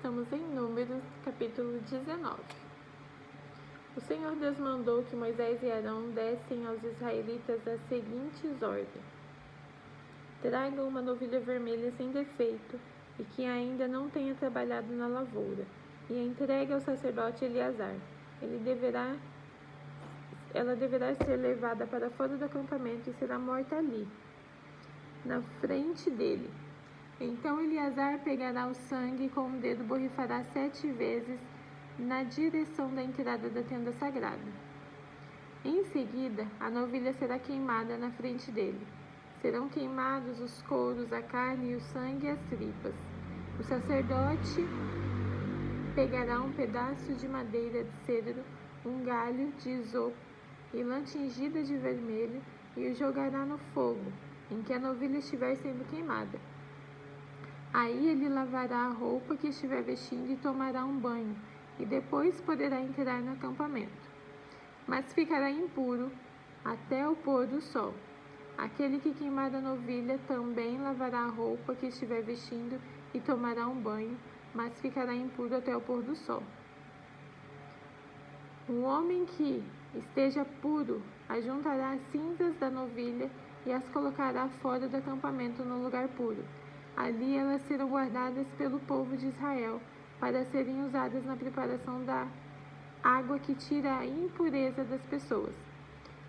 Estamos em Números, capítulo 19. O Senhor Deus mandou que Moisés e Arão dessem aos israelitas as seguintes ordens: tragam uma novilha vermelha sem defeito e que ainda não tenha trabalhado na lavoura, e a entregue ao sacerdote Eleazar. Ela deverá ser levada para fora do acampamento e será morta ali, na frente dele. Então Eleazar pegará o sangue e com o dedo borrifará 7 vezes na direção da entrada da tenda sagrada. Em seguida, a novilha será queimada na frente dele. Serão queimados os couros, a carne, o sangue e as tripas. O sacerdote pegará um pedaço de madeira de cedro, um galho de isopo e lã tingida de vermelho e o jogará no fogo, em que a novilha estiver sendo queimada. Aí ele lavará a roupa que estiver vestindo e tomará um banho, e depois poderá entrar no acampamento. Mas ficará impuro até o pôr do sol. Aquele que queimar a novilha também lavará a roupa que estiver vestindo e tomará um banho, mas ficará impuro até o pôr do sol. O homem que esteja puro ajuntará as cinzas da novilha e as colocará fora do acampamento no lugar puro. Ali elas serão guardadas pelo povo de Israel para serem usadas na preparação da água que tira a impureza das pessoas.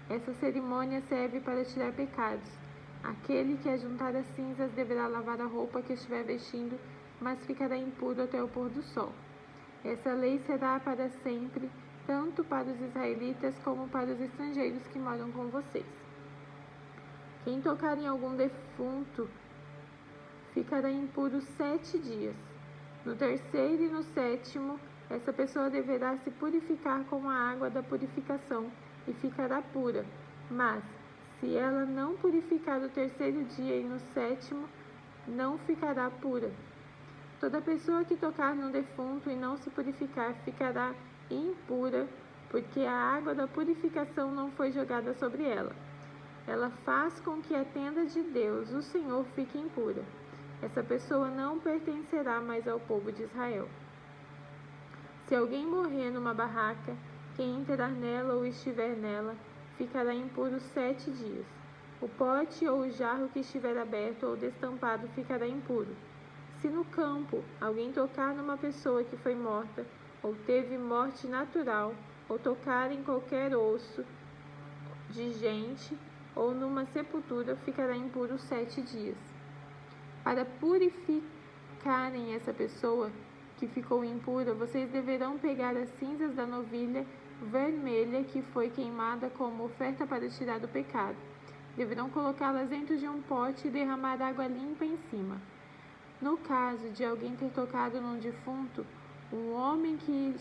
Essa cerimônia serve para tirar pecados. Aquele que ajuntar as cinzas deverá lavar a roupa que estiver vestindo, mas ficará impuro até o pôr do sol. Essa lei será para sempre, tanto para os israelitas como para os estrangeiros que moram com vocês. Quem tocar em algum defunto ficará impuro 7 dias. No terceiro e no sétimo, essa pessoa deverá se purificar com a água da purificação e ficará pura. Mas, se ela não purificar no terceiro dia e no sétimo, não ficará pura. Toda pessoa que tocar no defunto e não se purificar ficará impura, porque a água da purificação não foi jogada sobre ela. Ela faz com que a tenda de Deus, o Senhor, fique impura. Essa pessoa não pertencerá mais ao povo de Israel. Se alguém morrer numa barraca, quem entrar nela ou estiver nela, ficará impuro 7 dias. O pote ou o jarro que estiver aberto ou destampado ficará impuro. Se no campo alguém tocar numa pessoa que foi morta, ou teve morte natural, ou tocar em qualquer osso de gente, ou numa sepultura, ficará impuro 7 dias. Para purificarem essa pessoa que ficou impura, vocês deverão pegar as cinzas da novilha vermelha que foi queimada como oferta para tirar do pecado. Deverão colocá-las dentro de um pote e derramar água limpa em cima. No caso de alguém ter tocado num defunto, um homem que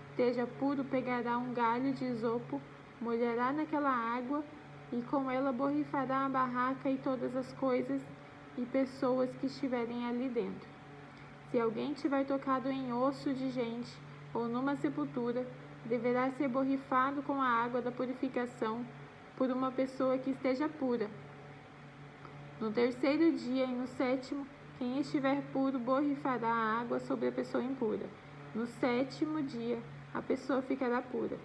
esteja puro pegará um galho de isopo, molhará naquela água e com ela borrifará a barraca e todas as coisas e pessoas que estiverem ali dentro. Se alguém tiver tocado em osso de gente ou numa sepultura, deverá ser borrifado com a água da purificação por uma pessoa que esteja pura. No terceiro dia e no sétimo, quem estiver puro borrifará a água sobre a pessoa impura. No sétimo dia, a pessoa ficará pura.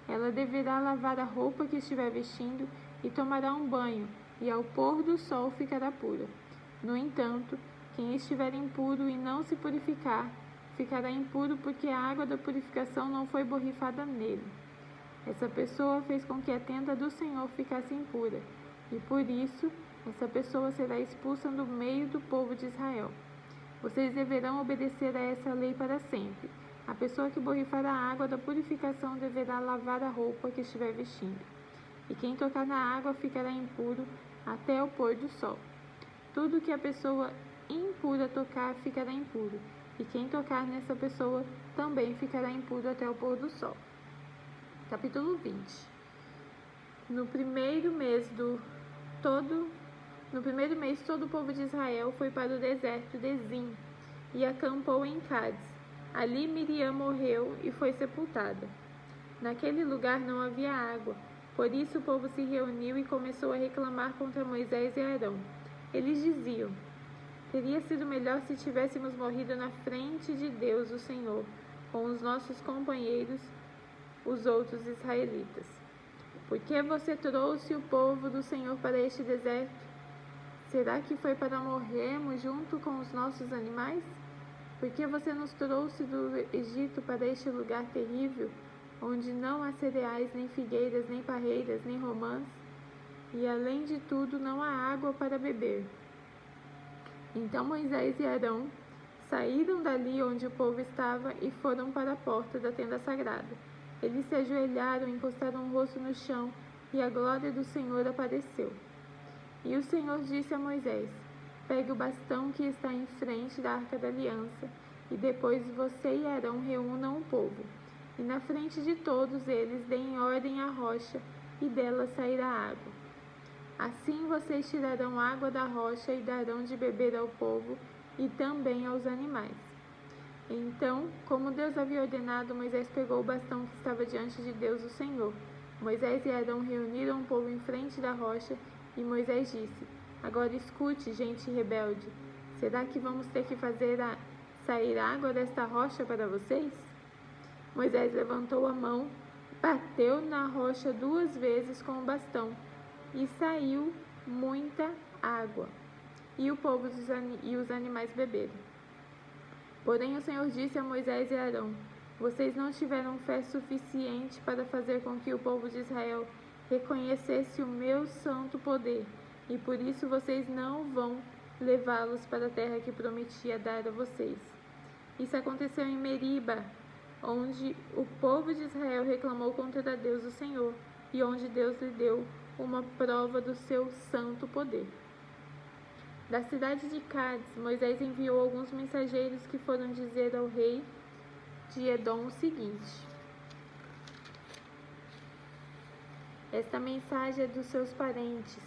Ela deverá lavar a roupa que estiver vestindo e tomará um banho, e ao pôr do sol ficará pura. No entanto, quem estiver impuro e não se purificar, ficará impuro porque a água da purificação não foi borrifada nele. Essa pessoa fez com que a tenda do Senhor ficasse impura, e por isso essa pessoa será expulsa do meio do povo de Israel. Vocês deverão obedecer a essa lei para sempre. A pessoa que borrifar a água da purificação deverá lavar a roupa que estiver vestindo. E quem tocar na água ficará impuro até o pôr do sol. Tudo que a pessoa impura tocar ficará impuro, e quem tocar nessa pessoa também ficará impuro até o pôr do sol. Capítulo 20. No primeiro mês todo o povo de Israel foi para o deserto de Zim e acampou em Cádiz. Ali Miriam morreu e foi sepultada. Naquele lugar não havia água, por isso o povo se reuniu e começou a reclamar contra Moisés e Arão. Eles diziam: Teria sido melhor se tivéssemos morrido na frente de Deus, o Senhor, com os nossos companheiros, os outros israelitas. Por que você trouxe o povo do Senhor para este deserto? Será que foi para morrermos junto com os nossos animais? Por que você nos trouxe do Egito para este lugar terrível, onde não há cereais, nem figueiras, nem parreiras, nem romãs, e além de tudo não há água para beber? Então Moisés e Arão saíram dali onde o povo estava e foram para a porta da tenda sagrada. Eles se ajoelharam, encostaram o rosto no chão, e a glória do Senhor apareceu. E o Senhor disse a Moisés: pegue o bastão que está em frente da Arca da Aliança, e depois você e Arão reúnam o povo. E na frente de todos eles deem ordem à rocha, e dela sairá água. Assim vocês tirarão água da rocha e darão de beber ao povo e também aos animais. Então, como Deus havia ordenado, Moisés pegou o bastão que estava diante de Deus, o Senhor. Moisés e Arão reuniram o povo em frente da rocha, e Moisés disse: agora escute, gente rebelde. Será que vamos ter que fazer sair água desta rocha para vocês? Moisés levantou a mão, bateu na rocha 2 vezes com o bastão, e saiu muita água, e o povo e os animais beberam. Porém o Senhor disse a Moisés e Arão: vocês não tiveram fé suficiente para fazer com que o povo de Israel reconhecesse o meu santo poder, e por isso vocês não vão levá-los para a terra que prometia dar a vocês. Isso aconteceu em Meriba, onde o povo de Israel reclamou contra Deus, o Senhor, e onde Deus lhe deu uma prova do seu santo poder. Da cidade de Cádiz, Moisés enviou alguns mensageiros que foram dizer ao rei de Edom o seguinte: esta mensagem é dos seus parentes,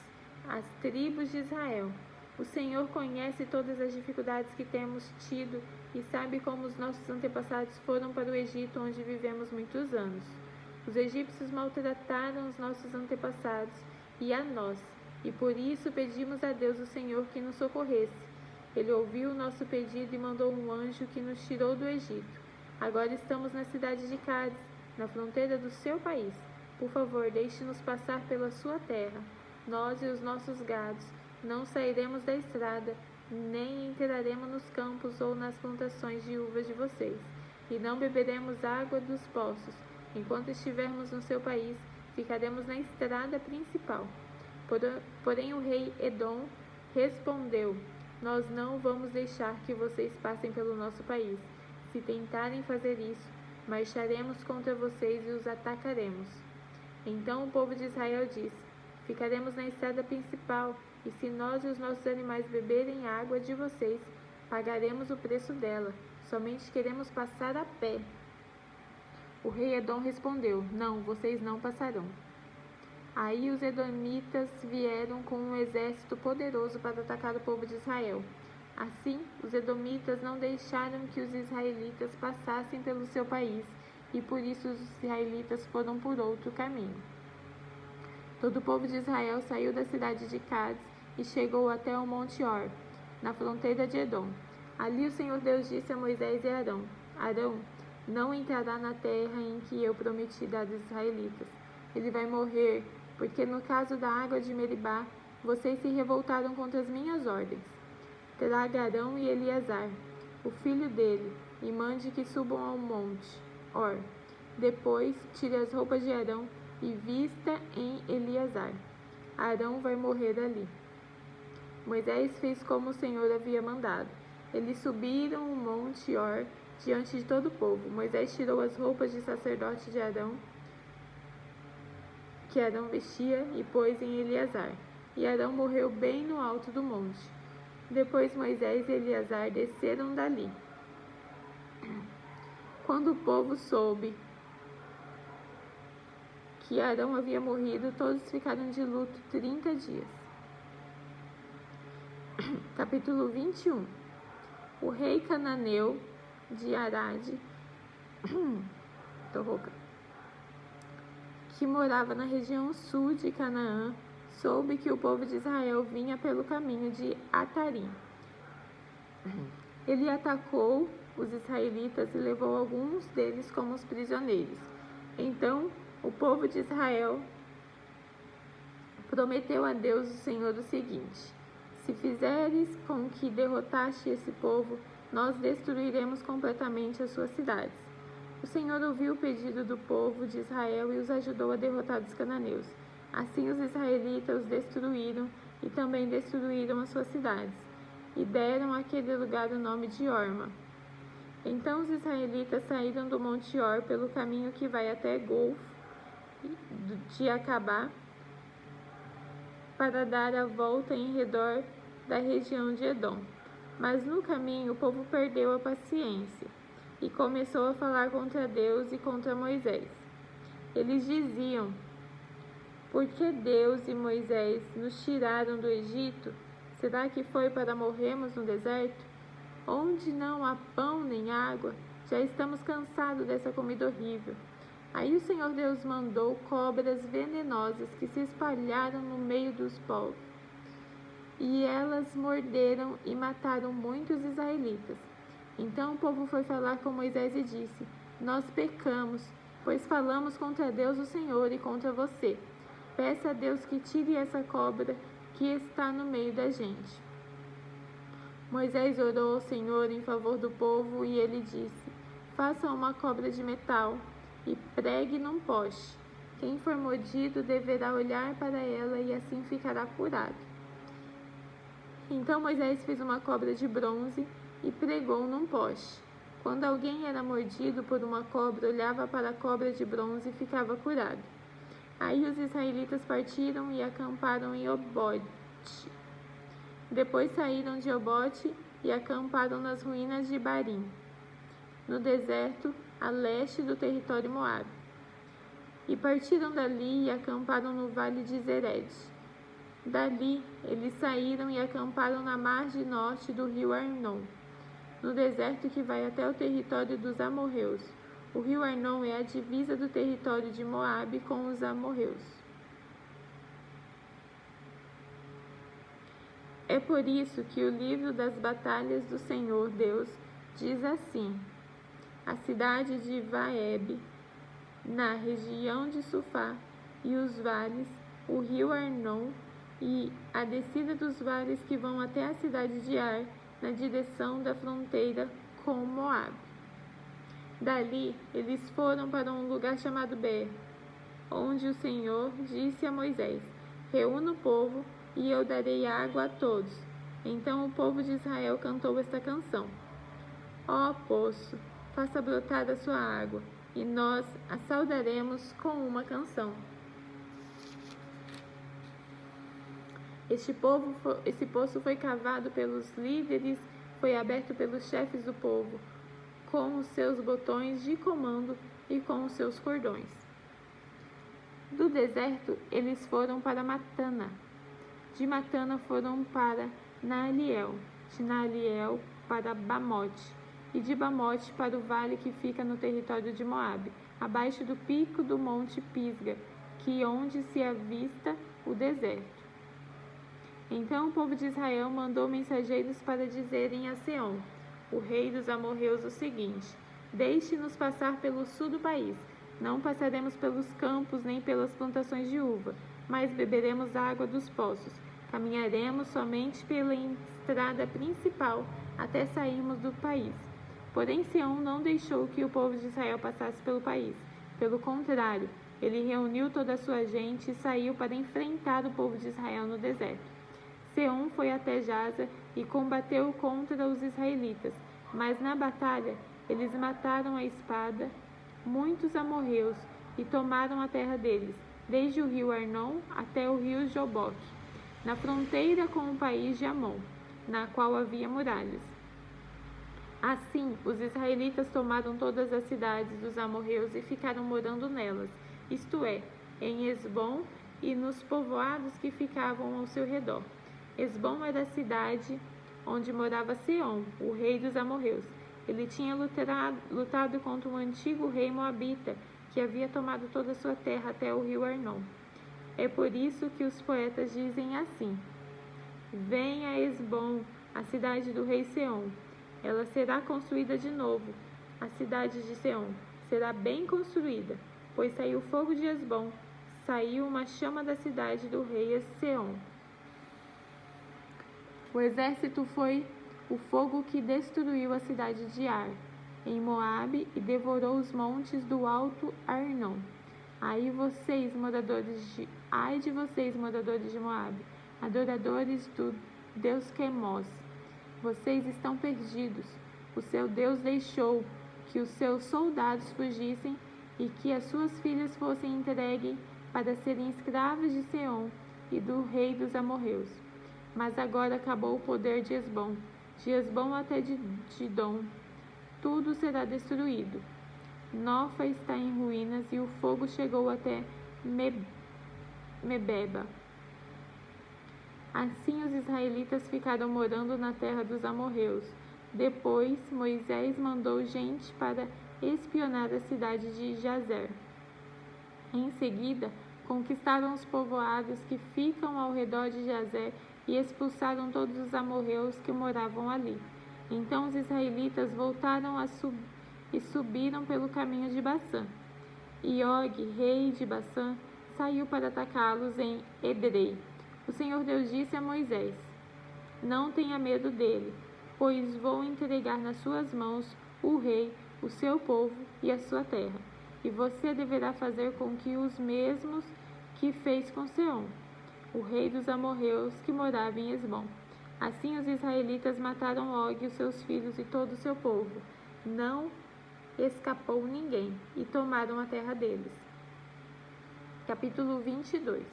as tribos de Israel. O Senhor conhece todas as dificuldades que temos tido e sabe como os nossos antepassados foram para o Egito, onde vivemos muitos anos. Os egípcios maltrataram os nossos antepassados e a nós, e por isso pedimos a Deus, o Senhor, que nos socorresse. Ele ouviu o nosso pedido e mandou um anjo que nos tirou do Egito. Agora estamos na cidade de Cádiz, na fronteira do seu país. Por favor, deixe-nos passar pela sua terra. Nós e os nossos gados não sairemos da estrada, nem entraremos nos campos ou nas plantações de uvas de vocês, e não beberemos água dos poços. Enquanto estivermos no seu país, ficaremos na estrada principal. Porém o rei Edom respondeu: nós não vamos deixar que vocês passem pelo nosso país. Se tentarem fazer isso, marcharemos contra vocês e os atacaremos. Então o povo de Israel disse: ficaremos na estrada principal, e se nós e os nossos animais beberem água de vocês, pagaremos o preço dela. Somente queremos passar a pé. O rei Edom respondeu: não, vocês não passarão. Aí os edomitas vieram com um exército poderoso para atacar o povo de Israel. Assim, os edomitas não deixaram que os israelitas passassem pelo seu país, e por isso os israelitas foram por outro caminho. Todo o povo de Israel saiu da cidade de Cádiz e chegou até o Monte Or, na fronteira de Edom. Ali o Senhor Deus disse a Moisés e Arão: Arão não entrará na terra em que eu prometi dar aos israelitas. Ele vai morrer, porque no caso da água de Meribá, vocês se revoltaram contra as minhas ordens. Traga Arão e Eleazar, o filho dele, e mande que subam ao monte Or. Depois, tire as roupas de Arão e vista em Eleazar. Arão vai morrer ali. Moisés fez como o Senhor havia mandado. Eles subiram o monte Or diante de todo o povo. Moisés tirou as roupas de sacerdote de Arão, que Arão vestia, e pôs em Eleazar. E Arão morreu bem no alto do monte. Depois Moisés e Eleazar desceram dali. Quando o povo soube que Arão havia morrido, todos ficaram de luto 30 dias. Capítulo 21. O rei cananeu de Arade, que morava na região sul de Canaã, soube que o povo de Israel vinha pelo caminho de Atarim. Ele atacou os israelitas e levou alguns deles como os prisioneiros. Então, o povo de Israel prometeu a Deus o Senhor o seguinte: se fizeres com que derrotaste esse povo, nós destruiremos completamente as suas cidades. O Senhor ouviu o pedido do povo de Israel e os ajudou a derrotar os cananeus. Assim os israelitas os destruíram e também destruíram as suas cidades, e deram àquele lugar o nome de Horma. Então os israelitas saíram do Monte Hor pelo caminho que vai até Golfo de Acabá, para dar a volta em redor da região de Edom. Mas no caminho o povo perdeu a paciência e começou a falar contra Deus e contra Moisés. Eles diziam: por que Deus e Moisés nos tiraram do Egito? Será que foi para morrermos no deserto? Onde não há pão nem água? Já estamos cansados dessa comida horrível. Aí o Senhor Deus mandou cobras venenosas que se espalharam no meio dos povos. E elas morderam e mataram muitos israelitas. Então o povo foi falar com Moisés e disse: nós pecamos, pois falamos contra Deus o Senhor e contra você. Peça a Deus que tire essa cobra que está no meio da gente. Moisés orou ao Senhor em favor do povo e ele disse: faça uma cobra de metal e pregue num poste. Quem for mordido deverá olhar para ela e assim ficará curado. Então Moisés fez uma cobra de bronze e pregou num poste. Quando alguém era mordido por uma cobra, olhava para a cobra de bronze e ficava curado. Aí os israelitas partiram e acamparam em Obote. Depois saíram de Obote e acamparam nas ruínas de Barim, no deserto a leste do território Moabe. E partiram dali e acamparam no vale de Zered. Dali eles saíram e acamparam na margem norte do rio Arnon, no deserto que vai até o território dos amorreus. O rio Arnon é a divisa do território de Moabe com os amorreus. É por isso que o livro das batalhas do Senhor Deus diz assim: a cidade de Vaeb, na região de Sufá, e os vales, o rio Arnon e a descida dos vales que vão até a cidade de Ar, na direção da fronteira com Moabe. Dali, eles foram para um lugar chamado Ber, onde o Senhor disse a Moisés: reúna o povo e eu darei água a todos. Então o povo de Israel cantou esta canção: ó poço, faça brotar a sua água, e nós a saudaremos com uma canção. Esse poço foi cavado pelos líderes, foi aberto pelos chefes do povo, com os seus botões de comando e com os seus cordões. Do deserto, eles foram para Matana. De Matana foram para Naaliel, de Naaliel para Bamote, e de Bamote para o vale que fica no território de Moabe, abaixo do pico do monte Pisga, que onde se avista o deserto. Então o povo de Israel mandou mensageiros para dizerem a Seom, o rei dos amorreus, o seguinte: deixe-nos passar pelo sul do país. Não passaremos pelos campos nem pelas plantações de uva, mas beberemos água dos poços. Caminharemos somente pela estrada principal até sairmos do país. Porém, Seom não deixou que o povo de Israel passasse pelo país. Pelo contrário, ele reuniu toda a sua gente e saiu para enfrentar o povo de Israel no deserto. Seom foi até Jaza e combateu contra os israelitas, mas na batalha eles mataram à espada muitos amorreus e tomaram a terra deles, desde o rio Arnon até o rio Joboque, na fronteira com o país de Amon, na qual havia muralhas. Assim, os israelitas tomaram todas as cidades dos amorreus e ficaram morando nelas, isto é, em Esbom e nos povoados que ficavam ao seu redor. Esbom era a cidade onde morava Seom, o rei dos amorreus. Ele tinha lutado contra um antigo rei moabita, que havia tomado toda a sua terra até o rio Arnon. É por isso que os poetas dizem assim: venha Esbom, a cidade do rei Seom. Ela será construída de novo. A cidade de Seom será bem construída, pois saiu fogo de Hesbom, saiu uma chama da cidade do rei Seom. O exército foi o fogo que destruiu a cidade de Ar, em Moabe, e devorou os montes do alto Arnon. Ai de vocês, moradores de Moabe, adoradores do Deus Quemos. Vocês estão perdidos. O seu Deus deixou que os seus soldados fugissem e que as suas filhas fossem entregues para serem escravas de Seom e do rei dos amorreus. Mas agora acabou o poder de Hesbom até de Didom. Tudo será destruído. Nofa está em ruínas e o fogo chegou até Mebeba. Assim os israelitas ficaram morando na terra dos amorreus. Depois Moisés mandou gente para espionar a cidade de Jazer. Em seguida, conquistaram os povoados que ficam ao redor de Jazer e expulsaram todos os amorreus que moravam ali. Então os israelitas voltaram e subiram pelo caminho de Bassã. E Og, rei de Bassã, saiu para atacá-los em Edrei. O Senhor Deus disse a Moisés: Não tenha medo dele, pois vou entregar nas suas mãos o rei, o seu povo e a sua terra. E você deverá fazer com que os mesmos que fez com Seom, o rei dos amorreus que morava em Hesbom. Assim os israelitas mataram Og, os seus filhos e todo o seu povo. Não escapou ninguém, e tomaram a terra deles. Capítulo 22.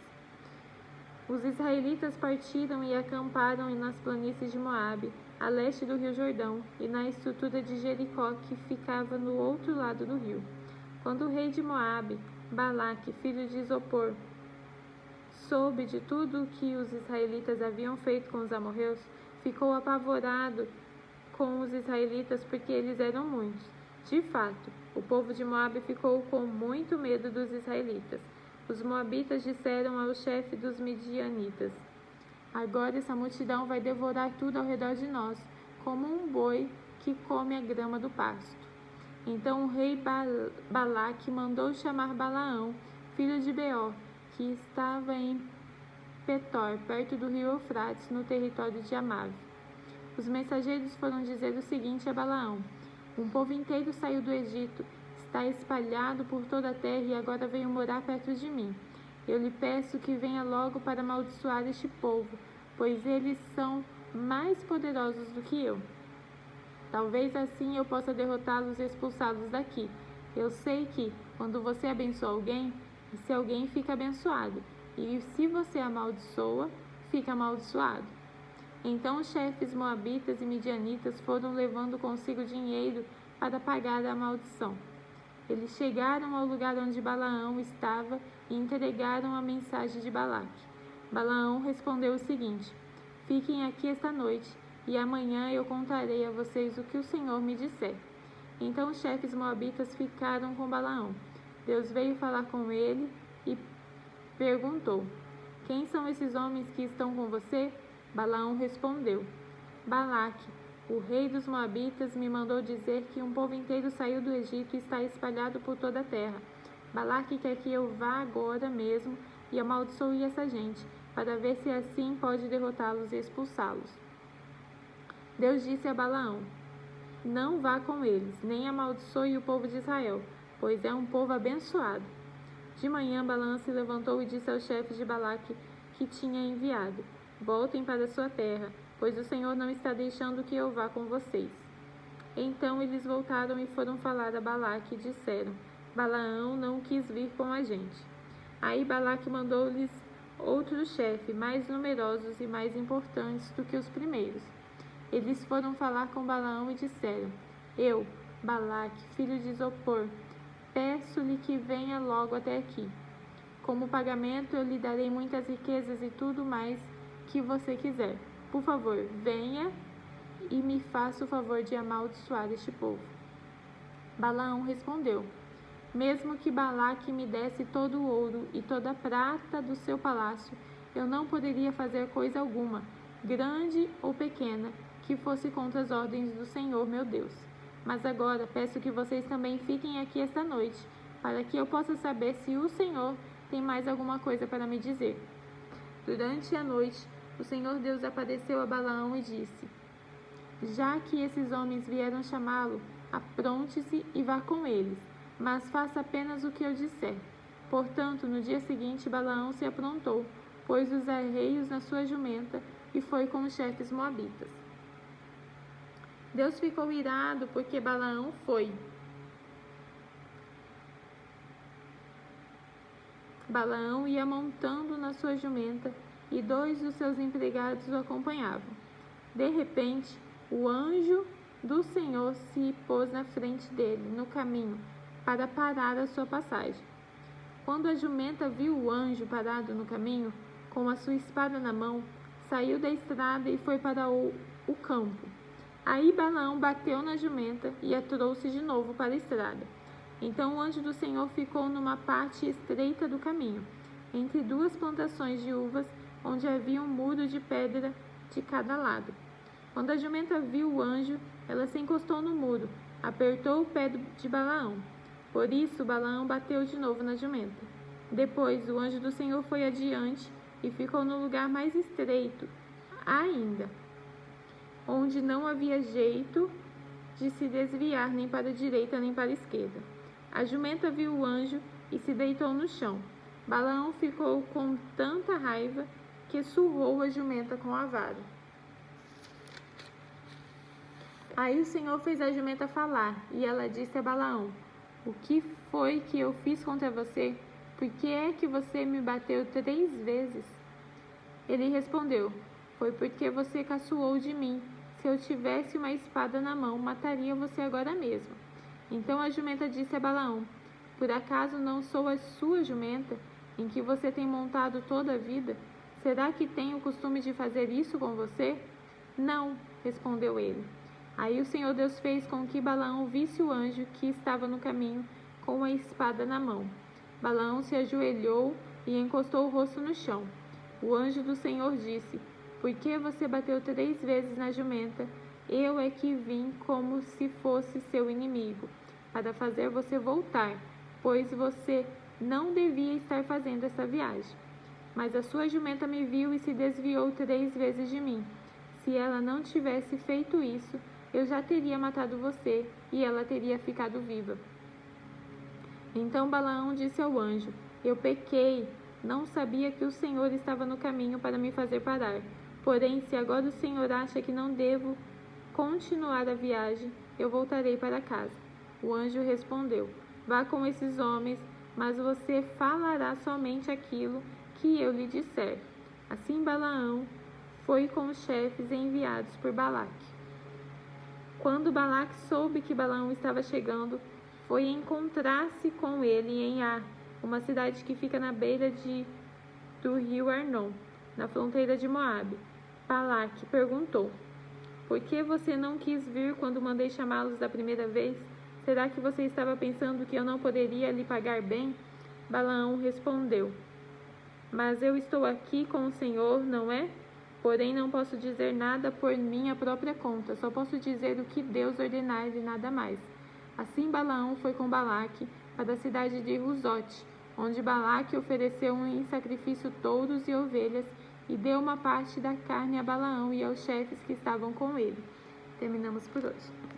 Os israelitas partiram e acamparam nas planícies de Moabe, a leste do rio Jordão, e na estrutura de Jericó, que ficava no outro lado do rio. Quando o rei de Moabe, Balaque, filho de Zopor, soube de tudo o que os israelitas haviam feito com os amorreus, ficou apavorado com os israelitas porque eles eram muitos. De fato, o povo de Moabe ficou com muito medo dos israelitas. Os moabitas disseram ao chefe dos midianitas: Agora essa multidão vai devorar tudo ao redor de nós, como um boi que come a grama do pasto. Então o rei Balaque mandou chamar Balaão, filho de Beor, que estava em Petor, perto do rio Eufrates, no território de Amav. Os mensageiros foram dizer o seguinte a Balaão: Um povo inteiro saiu do Egito, está espalhado por toda a terra e agora veio morar perto de mim. Eu lhe peço que venha logo para amaldiçoar este povo, pois eles são mais poderosos do que eu. Talvez assim eu possa derrotá-los e expulsá-los daqui. Eu sei que, quando você abençoa alguém, esse alguém fica abençoado, e se você amaldiçoa, fica amaldiçoado. Então os chefes moabitas e midianitas foram levando consigo dinheiro para pagar a maldição. Eles chegaram ao lugar onde Balaão estava e entregaram a mensagem de Balaque. Balaão respondeu o seguinte: Fiquem aqui esta noite, e amanhã eu contarei a vocês o que o Senhor me disser. Então os chefes moabitas ficaram com Balaão. Deus veio falar com ele e perguntou: Quem são esses homens que estão com você? Balaão respondeu: Balaque, o rei dos moabitas, me mandou dizer que um povo inteiro saiu do Egito e está espalhado por toda a terra. Balaque quer que eu vá agora mesmo e amaldiçoe essa gente, para ver se assim pode derrotá-los e expulsá-los. Deus disse a Balaão: Não vá com eles, nem amaldiçoe o povo de Israel, pois é um povo abençoado. De manhã Balaão se levantou e disse aos chefes de Balaque que tinha enviado: Voltem para sua terra, pois o Senhor não está deixando que eu vá com vocês. Então eles voltaram e foram falar a Balaque e disseram: Balaão não quis vir com a gente. Aí Balaque mandou-lhes outro chefe, mais numerosos e mais importantes do que os primeiros. Eles foram falar com Balaão e disseram: Eu, Balaque, filho de Zopor, peço-lhe que venha logo até aqui. Como pagamento eu lhe darei muitas riquezas e tudo mais que você quiser. Por favor, venha e me faça o favor de amaldiçoar este povo. Balaão respondeu: Mesmo que Balaque me desse todo o ouro e toda a prata do seu palácio, eu não poderia fazer coisa alguma, grande ou pequena, que fosse contra as ordens do Senhor, meu Deus. Mas agora peço que vocês também fiquem aqui esta noite, para que eu possa saber se o Senhor tem mais alguma coisa para me dizer. Durante a noite, o Senhor Deus apareceu a Balaão e disse: já que esses homens vieram chamá-lo, apronte-se e vá com eles, mas faça apenas o que eu disser. Portanto, no dia seguinte, Balaão se aprontou, pôs os arreios na sua jumenta e foi com os chefes moabitas. Deus ficou irado porque Balaão foi. Balaão ia montando na sua jumenta e 2 dos seus empregados o acompanhavam. De repente, o anjo do Senhor se pôs na frente dele, no caminho, para parar a sua passagem. Quando a jumenta viu o anjo parado no caminho, com a sua espada na mão, saiu da estrada e foi para o campo. Aí Balaão bateu na jumenta e a trouxe de novo para a estrada. Então o anjo do Senhor ficou numa parte estreita do caminho, entre 2 plantações de uvas, onde havia um muro de pedra de cada lado. Quando a jumenta viu o anjo, ela se encostou no muro, apertou o pé de Balaão. Por isso, Balaão bateu de novo na jumenta. Depois, o anjo do Senhor foi adiante e ficou no lugar mais estreito ainda, onde não havia jeito de se desviar nem para a direita nem para a esquerda. A jumenta viu o anjo e se deitou no chão. Balaão ficou com tanta raiva que surrou a jumenta com a vara. Aí o Senhor fez a jumenta falar, e ela disse a Balaão: o que foi que eu fiz contra você? Por que é que você me bateu 3 vezes? Ele respondeu: foi porque você caçoou de mim. Se eu tivesse uma espada na mão, mataria você agora mesmo. Então a jumenta disse a Balaão: por acaso não sou a sua jumenta, em que você tem montado toda a vida? Será que tenho o costume de fazer isso com você? Não, respondeu ele. Aí o Senhor Deus fez com que Balaão visse o anjo que estava no caminho com a espada na mão. Balaão se ajoelhou e encostou o rosto no chão. O anjo do Senhor disse: por que você bateu 3 vezes na jumenta? Eu é que vim como se fosse seu inimigo, para fazer você voltar, pois você não devia estar fazendo essa viagem. Mas a sua jumenta me viu e se desviou 3 vezes de mim. Se ela não tivesse feito isso, eu já teria matado você e ela teria ficado viva. Então Balaão disse ao anjo: eu pequei, não sabia que o Senhor estava no caminho para me fazer parar. Porém, se agora o Senhor acha que não devo continuar a viagem, eu voltarei para casa. O anjo respondeu: vá com esses homens, mas você falará somente aquilo que eu lhe disser. Assim Balaão foi com os chefes enviados por Balaque. Quando Balaque soube que Balaão estava chegando, foi encontrar-se com ele em Ar, uma cidade que fica na beira do rio Arnon, na fronteira de Moabe. Balaque perguntou: por que você não quis vir quando mandei chamá-los da primeira vez? Será que você estava pensando que eu não poderia lhe pagar bem? Balaão respondeu: mas eu estou aqui com o Senhor, não é? Porém, não posso dizer nada por minha própria conta, só posso dizer o que Deus ordenar e nada mais. Assim Balaão foi com Balaque para a cidade de Uzote, onde Balaque ofereceu em sacrifício touros e ovelhas e deu uma parte da carne a Balaão e aos chefes que estavam com ele. Terminamos por hoje.